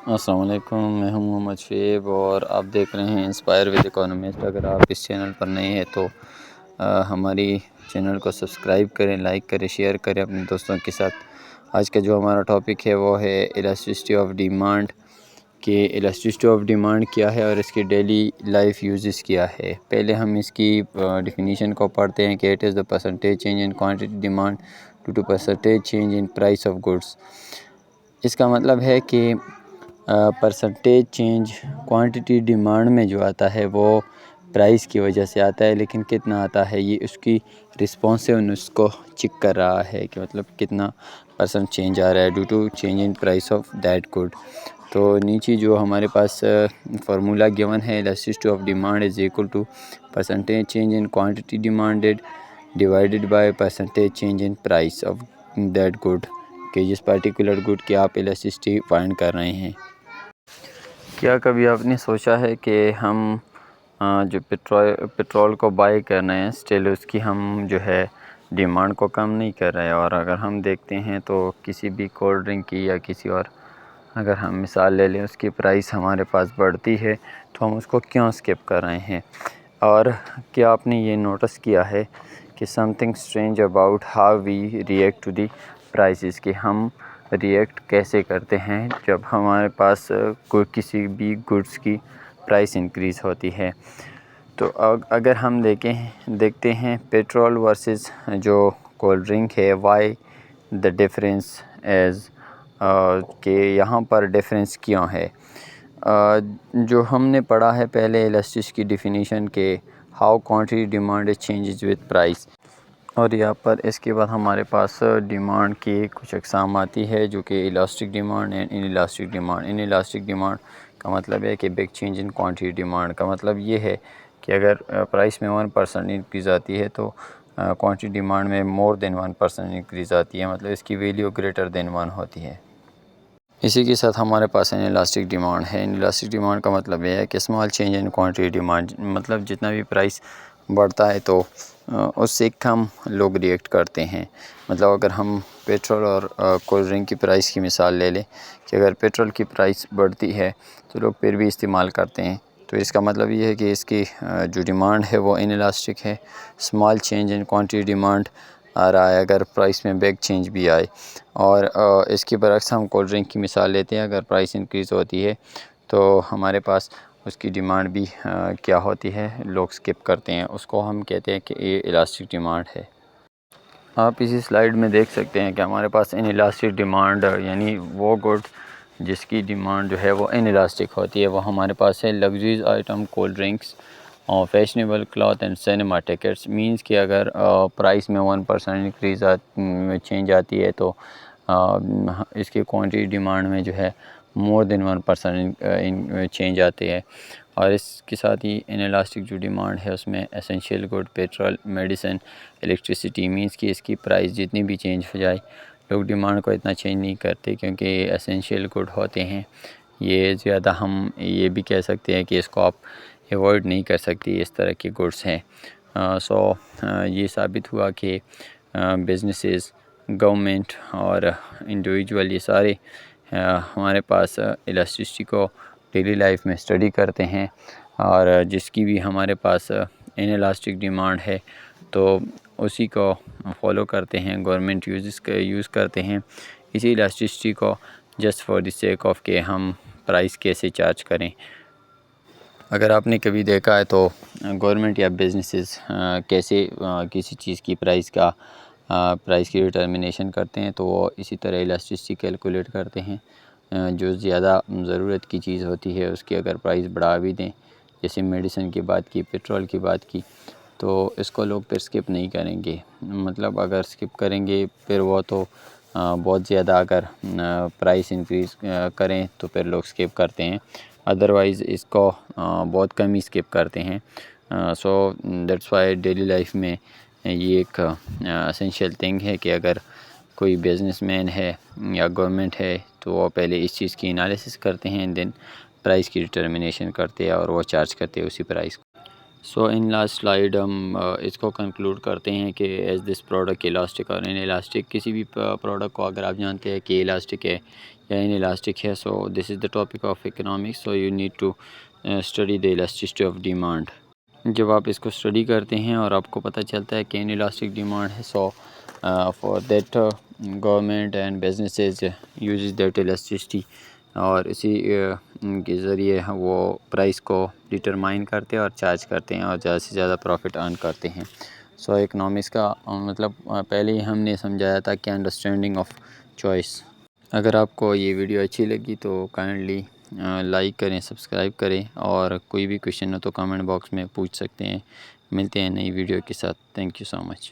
السلام علیکم، میں ہوں محمد شعیب اور آپ دیکھ رہے ہیں انسپائر ود اکانومسٹ۔ اگر آپ اس چینل پر نئے ہیں تو ہماری چینل کو سبسکرائب کریں، لائک کریں، شیئر کریں اپنے دوستوں کے ساتھ۔ آج کا جو ہمارا ٹاپک ہے وہ ہے الاسٹیسٹی آف ڈیمانڈ، کہ الاسٹیسٹی آف ڈیمانڈ کیا ہے اور اس کی ڈیلی لائف یوزز کیا ہے۔ پہلے ہم اس کی ڈیفینیشن کو پڑھتے ہیں کہ it is the percentage change in quantity demand due to percentage change in price of goods. اس کا مطلب ہے کہ پرسنٹیج چینج کوانٹٹی ڈیمانڈ میں جو آتا ہے وہ پرائس کی وجہ سے آتا ہے، لیکن کتنا آتا ہے یہ اس کی رسپانسونس کو چیک کر رہا ہے کہ مطلب کتنا پرسنٹ چینج آ رہا ہے due to change in price of that good. تو نیچے جو ہمارے پاس فارمولا گیون ہے، elasticity of demand is equal to percentage change in quantity demanded divided by percentage change in price of that good, کہ جس پرٹیکولر گڈ کی آپ الاسٹیسٹی فائنڈ کر رہے ہیں۔ کیا کبھی آپ نے سوچا ہے کہ ہم جو پٹرول کو بائی کر رہے ہیں اسٹل اس کی ہم جو ہے ڈیمانڈ کو کم نہیں کر رہے، اور اگر ہم دیکھتے ہیں تو کسی بھی کولڈ ڈرنک کی یا کسی اور اگر ہم مثال لے لیں اس کی پرائس ہمارے پاس بڑھتی ہے تو ہم اس کو کیوں اسکپ کر رہے ہیں؟ اور کیا آپ نے یہ نوٹس کیا ہے کہ something strange about how we react to the prices, کہ ہم ریئیکٹ کیسے کرتے ہیں جب ہمارے پاس کوئی کسی بھی گڈس کی پرائس انکریز ہوتی ہے؟ تو اگر ہم دیکھتے ہیں پیٹرول ورسز جو کولڈ ڈرنک ہے، وائی دا ڈفرینس ایز، کہ یہاں پر ڈفرینس کیوں ہے؟ جو ہم نے پڑھا ہے پہلے الاسٹیسٹی کی ڈیفینیشن کہ how quantity demand changes with price, اور یہاں پر اس کے بعد ہمارے پاس ڈیمانڈ کی کچھ اقسام آتی ہے جو کہ elastic demand and in elastic demand. In elastic demand کا مطلب ہے کہ big change in quantity demand کا مطلب یہ ہے کہ اگر پرائس میں 1% انکریز آتی ہے تو کوانٹٹی ڈیمانڈ میں مور دین 1% انکریز آتی ہے، مطلب اس کی ویلیو گریٹر دین 1 ہوتی ہے۔ اسی کے ساتھ ہمارے پاس ان الاسٹک ڈیمانڈ ہے۔ ان الاسٹک ڈیمانڈ کا مطلب یہ ہے کہ small change in quantity demand, مطلب جتنا بھی پرائس بڑھتا ہے تو اس سے کم لوگ ریئیکٹ کرتے ہیں۔ مطلب اگر ہم پیٹرول اور کولڈ ڈرنک کی پرائس کی مثال لے لیں کہ اگر پیٹرول کی پرائس بڑھتی ہے تو لوگ پھر بھی استعمال کرتے ہیں، تو اس کا مطلب یہ ہے کہ اس کی جو ڈیمانڈ ہے وہ ان الاسٹک ہے۔ Small change in quantity demand آ رہا ہے اگر پرائس میں بگ چینج بھی آئے، اور اس کے برعکس ہم کولڈ ڈرنک کی مثال لیتے ہیں، اگر پرائس انکریز ہوتی ہے تو ہمارے پاس اس کی ڈیمانڈ بھی کیا ہوتی ہے، لوگ سکپ کرتے ہیں، اس کو ہم کہتے ہیں کہ یہ الاسٹک ڈیمانڈ ہے۔ آپ اسی سلائیڈ میں دیکھ سکتے ہیں کہ ہمارے پاس ان الاسٹک ڈیمانڈ یعنی وہ گڈ جس کی ڈیمانڈ جو ہے وہ ان الاسٹک ہوتی ہے، وہ ہمارے پاس ہے luxuries item, cold drinks, fashionable cloth and cinema tickets. Means کہ اگر پرائس میں 1% انکریز چینج آتی ہے تو اس کی کوانٹٹی ڈیمانڈ میں جو ہے مور دین 1% چینج آتے ہے۔ اور اس کے ساتھ ہی ان الاسٹک جو ڈیمانڈ ہے اس میں essential good, petrol, medicine, electricity, means کہ اس کی پرائس جتنی بھی چینج ہو جائے لوگ ڈیمانڈ کو اتنا چینج نہیں کرتے کیونکہ یہ اسینشیل گڈ ہوتے ہیں۔ یہ زیادہ ہم یہ بھی کہہ سکتے ہیں کہ اس کو آپ ایوائڈ نہیں کر سکتے، اس طرح کے گڈس ہیں۔ یہ ثابت ہوا کہ بزنسز، گورنمنٹ اور انڈیویجول یہ سارے ہمارے پاس الاسٹیسٹی کو ڈیلی لائف میں اسٹڈی کرتے ہیں، اور جس کی بھی ہمارے پاس ان الاسٹک ڈیمانڈ ہے تو اسی کو فالو کرتے ہیں، گورنمنٹ یوز کرتے ہیں اسی الاسٹیسٹی کو just for the sake of کہ ہم پرائس کیسے چارج کریں۔ اگر آپ نے کبھی دیکھا ہے تو گورنمنٹ یا بزنسز کیسے کسی چیز کی پرائس کی ڈٹرمنیشن کرتے ہیں تو وہ اسی طرح الاسٹیسٹی کیلکولیٹ کرتے ہیں۔ جو زیادہ ضرورت کی چیز ہوتی ہے اس کی اگر پرائس بڑھا بھی دیں، جیسے میڈیسن کی بات کی، پیٹرول کی بات کی، تو اس کو لوگ پھر سکپ نہیں کریں گے۔ مطلب اگر سکپ کریں گے پھر وہ تو بہت زیادہ اگر پرائس انکریز کریں تو پھر لوگ سکپ کرتے ہیں، ادروائز اس کو بہت کم ہی سکپ کرتے ہیں۔ So that's why daily life میں یہ ایک اسینشیل تھنگ ہے کہ اگر کوئی بزنس مین ہے یا گورنمنٹ ہے تو وہ پہلے اس چیز کی انالیسس کرتے ہیں، دین پرائس کی ڈٹرمنیشن کرتے ہیں اور وہ چارج کرتے ہیں اسی پرائس کو۔ سو ان لاسٹ سلائیڈ ہم اس کو کنکلوڈ کرتے ہیں کہ ایز دس پروڈکٹ الاسٹک اور ان الاسٹک، کسی بھی پروڈکٹ کو اگر آپ جانتے ہیں کہ الاسٹک ہے یا ان الاسٹک ہے، so this is the topic of economics, so you need to study the elasticity of demand. جب آپ اس کو اسٹڈی کرتے ہیں اور آپ کو پتہ چلتا ہے کہ ان الاسٹک ڈیمانڈ ہے، so for that government and businesses uses that elasticity, اور اسی کے ذریعے وہ پرائس کو ڈٹرمائن کرتے ہیں اور چارج کرتے ہیں اور زیادہ سے زیادہ پروفٹ ارن کرتے ہیں۔ سو اکنامکس کا مطلب پہلے ہی ہم نے سمجھایا تھا کہ انڈرسٹینڈنگ آف چوائس۔ اگر آپ کو یہ ویڈیو اچھی لگی تو کائنڈلی لائک کریں، سبسکرائب کریں، اور کوئی بھی کویشچن ہو تو کمنٹ باکس میں پوچھ سکتے ہیں۔ ملتے ہیں نئی ویڈیو کے ساتھ۔ Thank you so much.